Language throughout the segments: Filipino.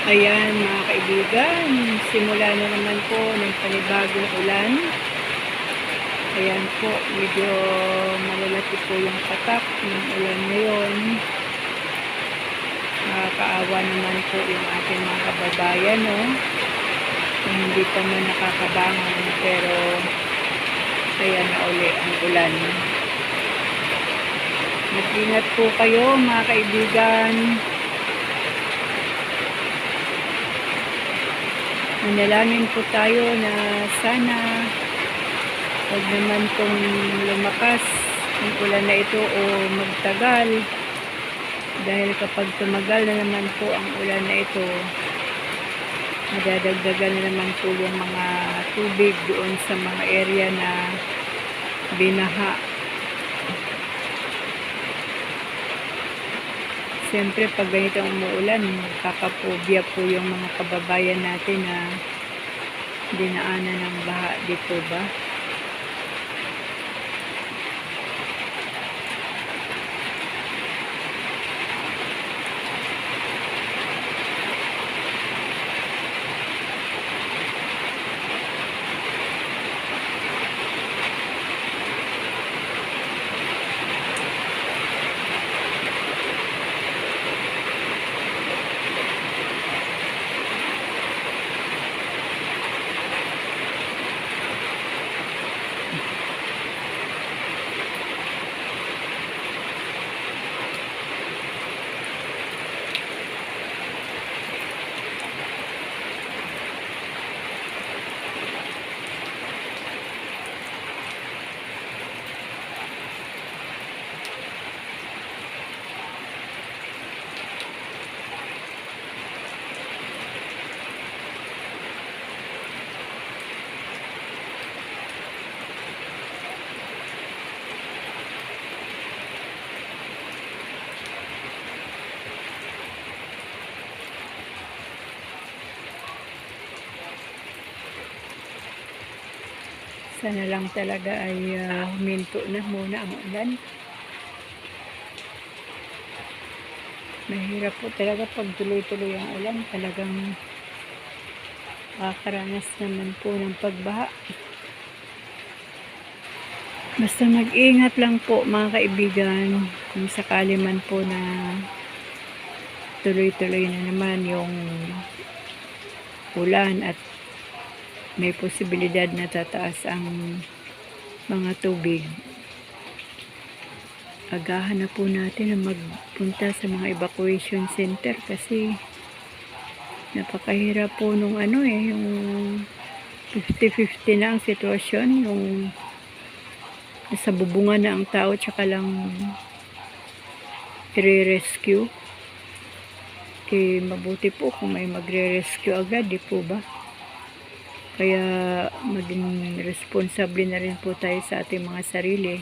Ayan mga kaibigan, simula na naman po ng panibagong ulan. Ayan po, medyo malalaki po yung patak ng ulan ngayon. Nakakaawa naman po yung ating mga kababayan, no? Kung hindi pa man nakakabangon, pero ayan na uli ang ulan. Mag-ingat po kayo mga kaibigan. Manalangin po tayo na sana huwag naman pong lumakas ang ulan na ito o magtagal, dahil kapag tumagal na naman po ang ulan na ito, madadagdagan na naman po yung mga tubig doon sa mga area na binaha. Siyempre, pag ganito ang umuulan, kakapobya po yung mga kababayan natin na dinaanan ng baha dito ba. Sana lang talaga ay huminto na muna ang ulan. Mahirap po talaga pag tuloy-tuloy ang ulan. Talagang makakaranas naman po ng pagbaha. Basta mag-ingat lang po mga kaibigan, kung sakali man po na tuloy-tuloy na naman yung ulan at may posibilidad na tataas ang mga tubig. Agahan na po natin na magpunta sa mga evacuation center kasi napakahirap po nung yung 50-50 na ang sitwasyon, yung nasa bubungan na ang tao tsaka lang i-rescue. Kaya mabuti po kung may magre-rescue agad, di po ba? Kaya maging responsable na rin po tayo sa ating mga sarili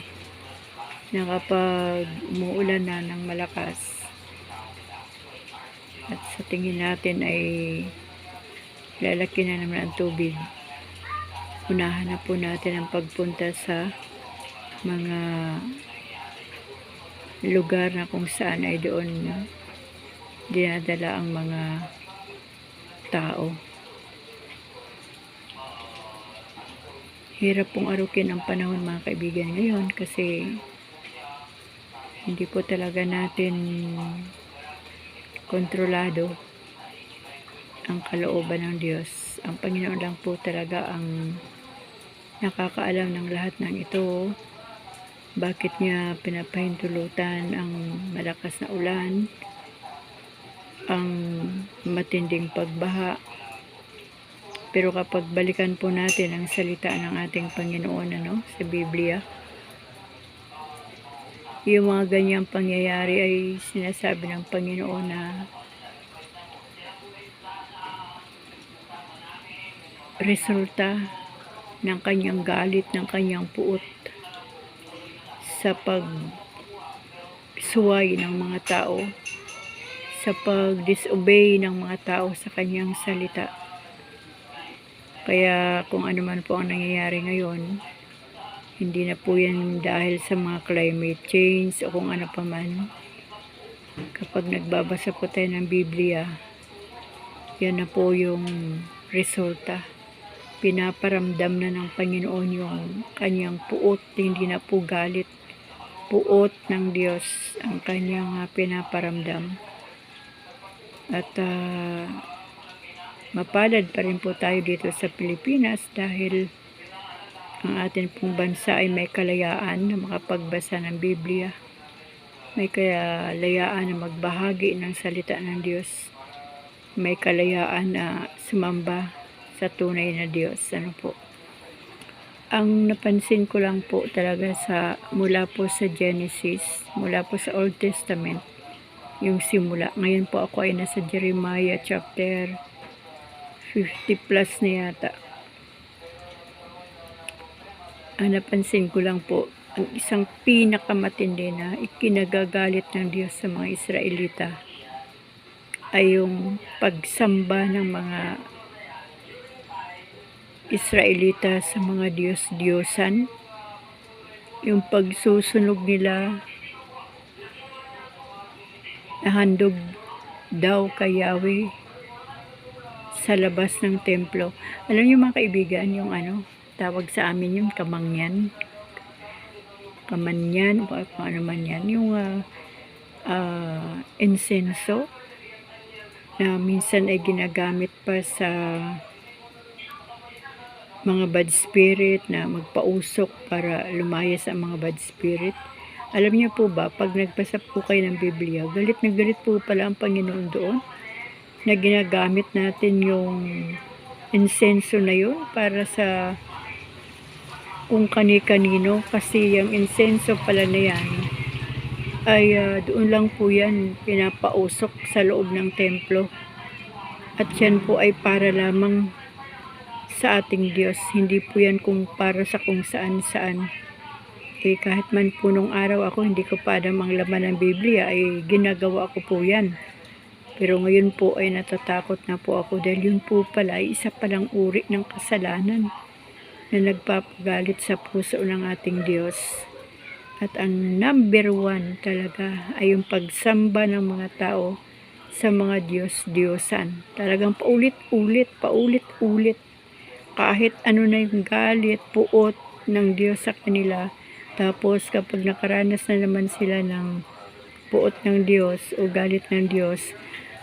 na kapag umuulan na ng malakas at sa tingin natin ay lalaki na naman ang tubig, unahan na po natin ang pagpunta sa mga lugar na kung saan ay doon dinadala ang mga tao. Hirap pong arukin ang panahon mga kaibigan ngayon kasi hindi po talaga natin kontrolado ang kalooban ng Diyos. Ang Panginoon lang po talaga ang nakakaalam ng lahat ng ito. Bakit niya pinapahintulutan ang malakas na ulan, ang matinding pagbaha. Pero kapag balikan po natin ang salita ng ating Panginoon sa Biblia, yung mga ganyang pangyayari ay sinasabi ng Panginoon na resulta ng kanyang galit, ng kanyang puot sa pagsuway ng mga tao, sa pag-disobey ng mga tao sa kanyang salita. Kaya kung ano man po ang nangyayari ngayon, hindi na po yan dahil sa mga climate change o kung ano pa man. Kapag nagbabasa po tayo ng Biblia, yan na po yung resulta. Pinaparamdam na ng Panginoon yung kanyang puot, hindi na po galit. Puot ng Diyos ang kanyang pinaparamdam. At mapalad pa rin po tayo dito sa Pilipinas dahil ang atin pong bansa ay may kalayaan na makapagbasa ng Biblia. May kalayaan na magbahagi ng salita ng Diyos. May kalayaan na sumamba sa tunay na Diyos. Ano po? Ang napansin ko lang po talaga mula po sa Genesis, mula po sa Old Testament, yung simula. Ngayon po ako ay nasa Jeremiah chapter 50 plus na yata. Ang napansin ko lang po, ang isang pinakamatindi na ikinagagalit ng Diyos sa mga Israelita ay yung pagsamba ng mga Israelita sa mga Diyos-Diyosan, yung pagsusunog nila na handog daw kay Yahweh sa labas ng templo. Alam niyo mga kaibigan, yung tawag sa amin yung kamanyan, o ano man yan, yung insenso na minsan ay ginagamit pa sa mga bad spirit na magpausok para lumayas ang mga bad spirit. Alam niyo po ba, pag nagbasa po kayo ng Biblia, galit na galit po pala ang Panginoon doon na ginagamit natin yung insenso na yun para sa kung kani-kanino, kasi yung insenso pala na yan ay doon lang po yan pinapausok sa loob ng templo, at yan po ay para lamang sa ating Diyos, hindi po yan kung para sa kung saan-saan. Kahit man po nung araw ako hindi ko pa alam ang laman ng Biblia, ay ginagawa ko po yan. Pero ngayon po ay natatakot na po ako dahil yun po pala ay isa palang uri ng kasalanan na nagpapagalit sa puso ng ating Diyos. At ang number 1 talaga ay yung pagsamba ng mga tao sa mga Diyos-Diyosan. Talagang paulit-ulit. Kahit ano na yung galit, puot ng Diyos sa kanila. Tapos kapag nakaranas na naman sila ng puot ng Diyos o galit ng Diyos,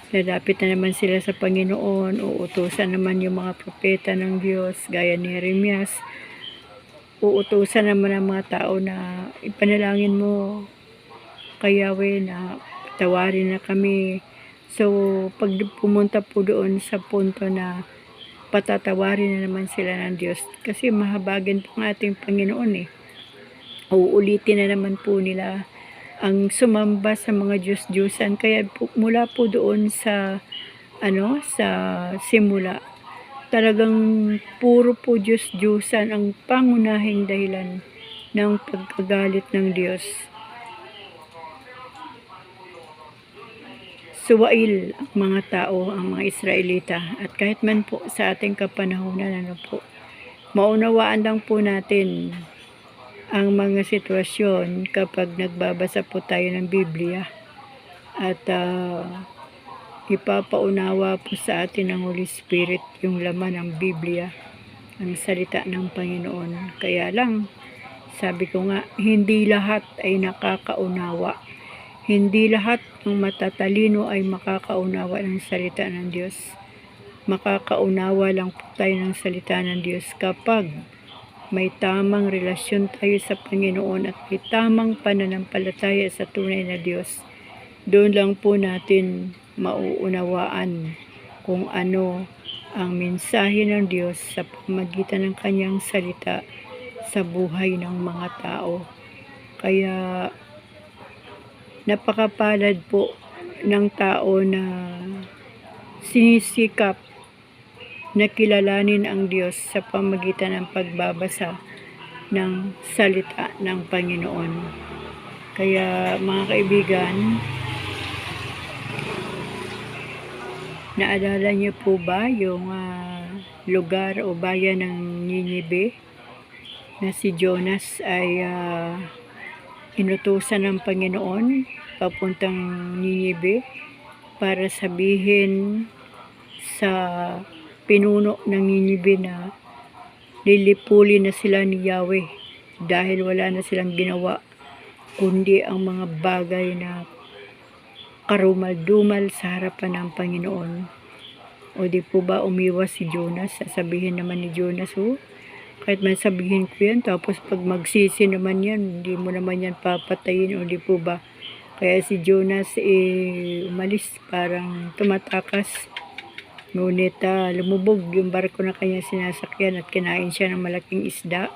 lalapit na naman sila sa Panginoon, uutusan naman yung mga propeta ng Diyos, gaya ni Jeremias. Uutusan naman ang mga tao na ipanalangin mo kay Yahweh na tawarin na kami. So, pag pumunta po doon sa punto na patatawarin na naman sila ng Diyos, kasi mahabagin po ng ating Panginoon uulitin na naman po nila ang sumamba sa mga Diyos-Diyosan. Kaya mula po doon sa simula, talagang puro po Diyos-Diyosan ang pangunahing dahilan ng pagkagalit ng Diyos. Suwail ang mga tao, ang mga Israelita, at kahit man po sa ating kapanahunan, maunawaan lang po natin ang mga sitwasyon kapag nagbabasa po tayo ng Biblia, at ipapaunawa po sa atin ng Holy Spirit yung laman ng Biblia, ang salita ng Panginoon. Kaya lang, sabi ko nga, hindi lahat ay nakakaunawa. Hindi lahat ng matatalino ay makakaunawa ng salita ng Diyos. Makakaunawa lang po tayo ng salita ng Diyos kapag may tamang relasyon tayo sa Panginoon at may tamang pananampalataya sa tunay na Diyos. Doon lang po natin mauunawaan kung ano ang mensahe ng Diyos sa pamamagitan ng kanyang salita sa buhay ng mga tao. Kaya napakapalad po ng tao na sinisikap na kilalanin ang Diyos sa pamamagitan ng pagbabasa ng salita ng Panginoon. Kaya mga kaibigan, naalala niyo po ba yung lugar o bayan ng Ninive na si Jonas ay inutusan ng Panginoon papuntang Ninive para sabihin sa pinuno ng Ninibe na lilipuli na sila ni Yahweh dahil wala na silang ginawa kundi ang mga bagay na karumal-dumal sa harapan ng Panginoon. O di po ba umiwas si Jonas? Sasabihin naman ni Jonas, kahit man sabihin ko yan, tapos pag magsisi naman yan, hindi mo naman yan papatayin, o di po ba? Kaya si Jonas umalis, parang tumatakas. Ngunit lumubog yung barko na kanyang sinasakyan at kinain siya ng malaking isda.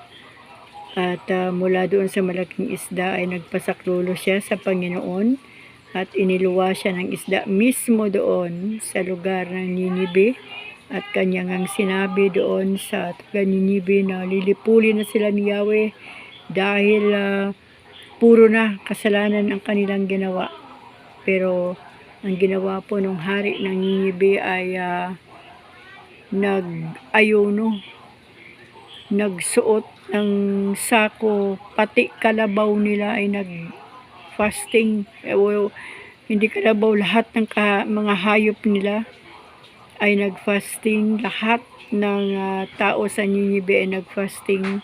At mula doon sa malaking isda ay nagpasaklulo siya sa Panginoon at iniluwa siya ng isda mismo doon sa lugar ng Ninibe. At kanyang ang sinabi doon sa taga Ninibe na lilipuli na sila ni Yahweh dahil puro na kasalanan ang kanilang ginawa. Pero ang ginawa po ng hari ng Ninibe ay nag-ayuno, nagsuot ng sako, pati kalabaw nila ay nag-fasting. Hindi kalabaw, lahat ng mga hayop nila ay nag-fasting. Lahat ng tao sa Ninibe ay nag-fasting,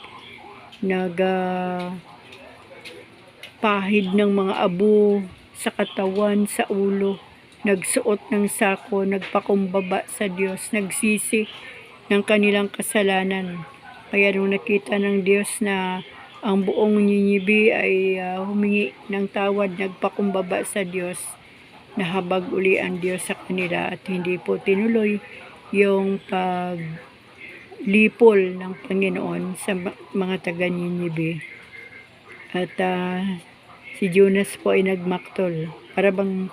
pahid ng mga abo sa katawan, sa ulo, nagsuot ng sako, nagpakumbaba sa Diyos, nagsisi ng kanilang kasalanan. Kaya nung nakita ng Diyos na ang buong Ninibe ay humingi ng tawad, nagpakumbaba sa Diyos, nahabag uli ang Diyos sa kanila at hindi po tinuloy yung paglipol ng Panginoon sa mga taga Ninibe. At si Jonas po ay nagmaktol. Para bang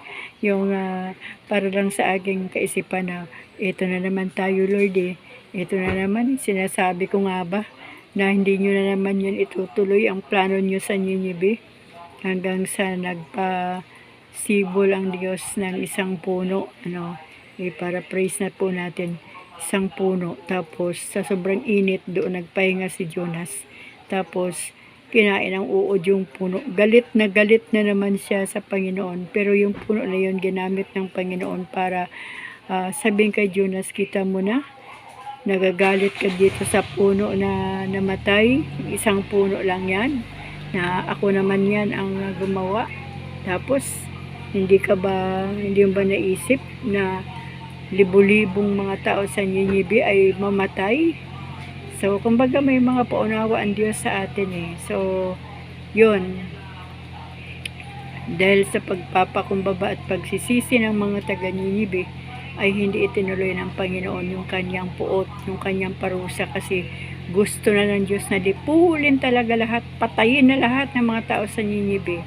para lang sa aking kaisipan na ito na naman tayo, Lord, ito na naman, sinasabi ko nga ba na hindi nyo na naman yun itutuloy ang plano nyo sa Ninibe, hanggang sa nagpa-sibol ang Diyos ng isang puno, para praise na po natin, isang puno, tapos sa sobrang init doon nagpahinga si Jonas, tapos kinain ang uod yung puno. Galit na naman siya sa Panginoon, pero yung puno na yun ginamit ng Panginoon para sabihin kay Jonas, kita mo na, nagagalit ka dito sa puno na namatay, isang puno lang yan, na ako naman yan ang gumawa. Tapos hindi mo ba naisip na libu-libong mga tao sa Ninibe ay mamatay? So kumbaga may mga paunawa ang Diyos sa atin So yun, dahil sa pagpapakumbaba at pagsisisi ng mga taga Ninibe ay hindi itinuloy ng Panginoon yung kanyang puot, yung kanyang parusa, kasi gusto na ng Diyos na lipulin talaga lahat, patayin na lahat ng mga tao sa Ninibe.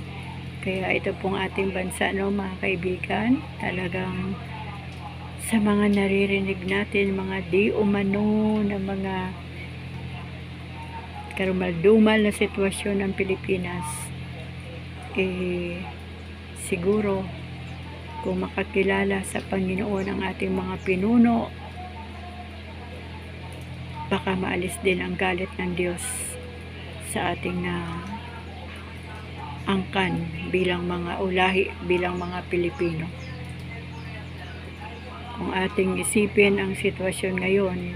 Kaya ito pong ating bansa, mga kaibigan, talagang sa mga naririnig natin, mga di umano na mga karumal-dumal na sitwasyon ng Pilipinas, siguro kung makakilala sa Panginoon ang ating mga pinuno, baka maalis din ang galit ng Diyos sa ating angkan bilang mga ulahi, bilang mga Pilipino. Kung ating isipin ang sitwasyon ngayon,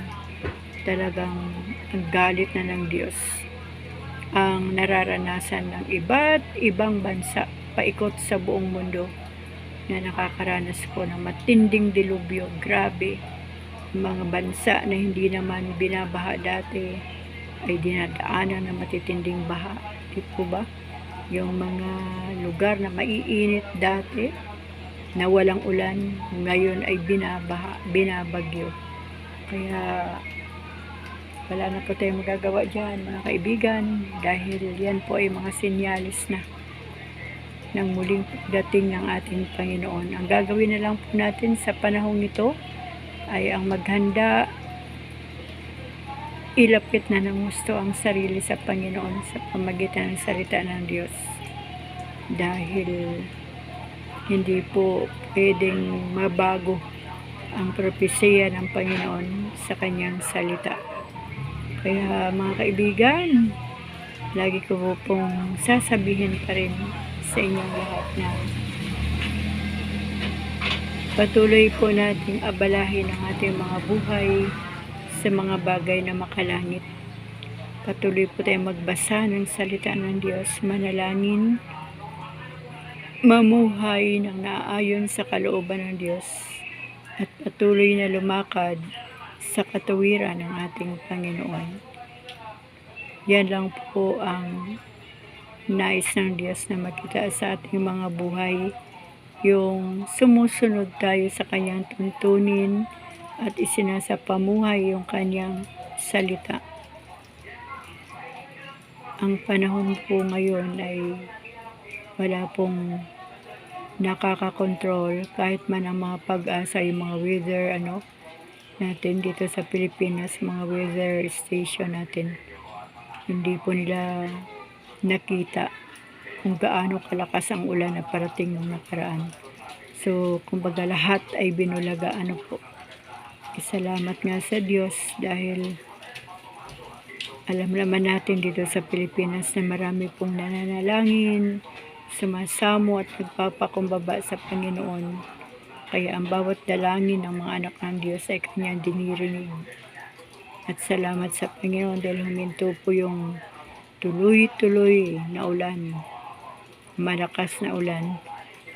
talagang ang galit na ng Diyos ang nararanasan ng iba't ibang bansa paikot sa buong mundo na nakakaranas po ng matinding dilubyo. Grabe, mga bansa na hindi naman binabaha dati ay dinadaanan ng matitinding baha. Di po ba? Yung mga lugar na maiinit dati na walang ulan, ngayon ay binabagyo. Kaya wala na po tayong magagawa dyan, mga kaibigan, dahil yan po ay mga sinyalis na ng muling pagdating ng ating Panginoon. Ang gagawin na lang po natin sa panahong ito ay ang maghanda, ilapit na ng gusto ang sarili sa Panginoon sa pamagitan ng salita ng Diyos. Dahil hindi po pwedeng mabago ang propesiya ng Panginoon sa kanyang salita. Kaya mga kaibigan, lagi ko po pong sasabihin pa rin sa inyong lahat na Patuloy po nating abalahin ang ating mga buhay sa mga bagay na makalangit. Patuloy po tayong magbasa ng salita ng Diyos, manalangin, mamuhay ng naaayon sa kalooban ng Diyos, at patuloy na lumakad sa katuwiran ng ating Panginoon. Yan lang po ang nais ng Diyos na makita sa ating mga buhay, yung sumusunod tayo sa kanyang tuntunin at isinasapamuhay yung kanyang salita. Ang panahon po ngayon ay wala pong nakakakontrol kahit man ang mga pag-asa, yung mga weather natin dito sa Pilipinas, mga weather station natin, hindi po nila nakita kung gaano kalakas ang ulan na parating nung nakaraan. So kumbaga lahat ay binulaga po. Salamat nga sa Diyos dahil alam naman natin dito sa Pilipinas na marami pong nananalangin, sumasamo at nagpapakumbaba sa Panginoon. Kaya ang bawat dalangin ng mga anak ng Diyos ay kanyang dinirinig. At salamat sa Panginoon dahil huminto po yung tuloy-tuloy na ulan, malakas na ulan.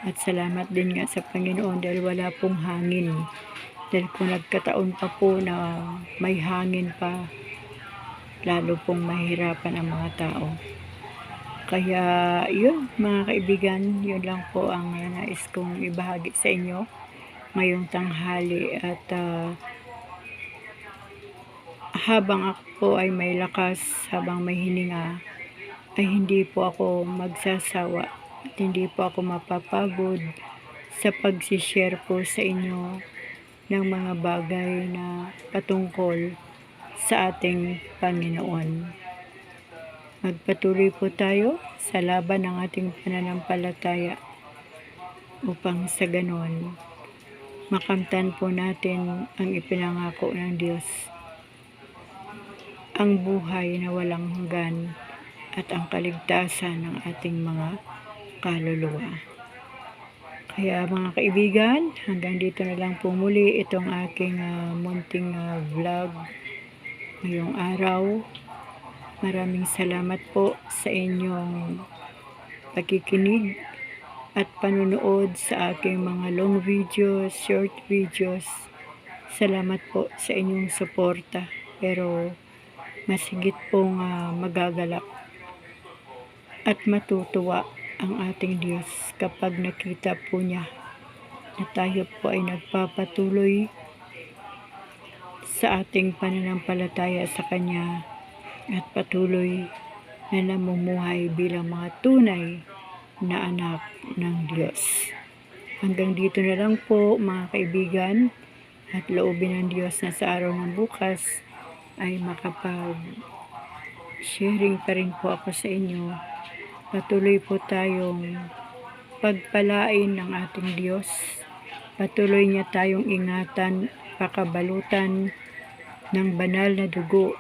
At salamat din nga sa Panginoon dahil wala pong hangin. Dahil kung nagkataon pa po na may hangin pa, lalo pong mahihirapan ang mga tao. Kaya yun mga kaibigan, yun lang po ang nais kong ibahagi sa inyo ngayong tanghali. At habang ako po ay may lakas, habang may hininga, ay hindi po ako magsasawa at hindi po ako mapapagod sa pagsishare po sa inyo ng mga bagay na patungkol sa ating Panginoon. Magpatuloy po tayo sa laban ng ating pananampalataya upang sa ganon makamtan po natin ang ipinangako ng Diyos, ang buhay na walang hanggan at ang kaligtasan ng ating mga kaluluwa. Kaya mga kaibigan, hanggang dito na lang po muli itong aking munting vlog ngayong araw. Maraming salamat po sa inyong pakikinig at panunood sa aking mga long videos, short videos. Salamat po sa inyong suporta. Pero mas higit pong magagalak at matutuwa ang ating Diyos kapag nakita po niya na tayo po ay nagpapatuloy sa ating pananampalataya sa Kanya at patuloy na namumuhay bilang mga tunay na anak ng Diyos. Hanggang dito na lang po mga kaibigan, at loobin ng Diyos na sa araw ng bukas ay makapag-sharing pa rin po ako sa inyo. Patuloy po tayong pagpalain ng ating Diyos. Patuloy niya tayong ingatan, pakabalutan ng banal na dugo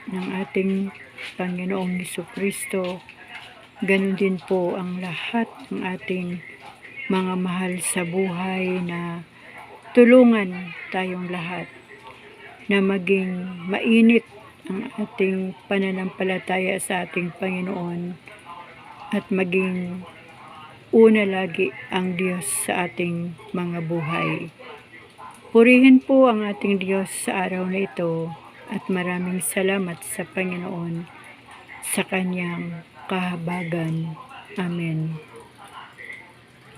ng ating Panginoong Jesucristo. Ganon din po ang lahat ng ating mga mahal sa buhay, na tulungan tayong lahat na maging mainit ang ating pananampalataya sa ating Panginoon at maging una lagi ang Diyos sa ating mga buhay. Purihin po ang ating Diyos sa araw na ito at maraming salamat sa Panginoon sa kanyang kahabagan. Amen.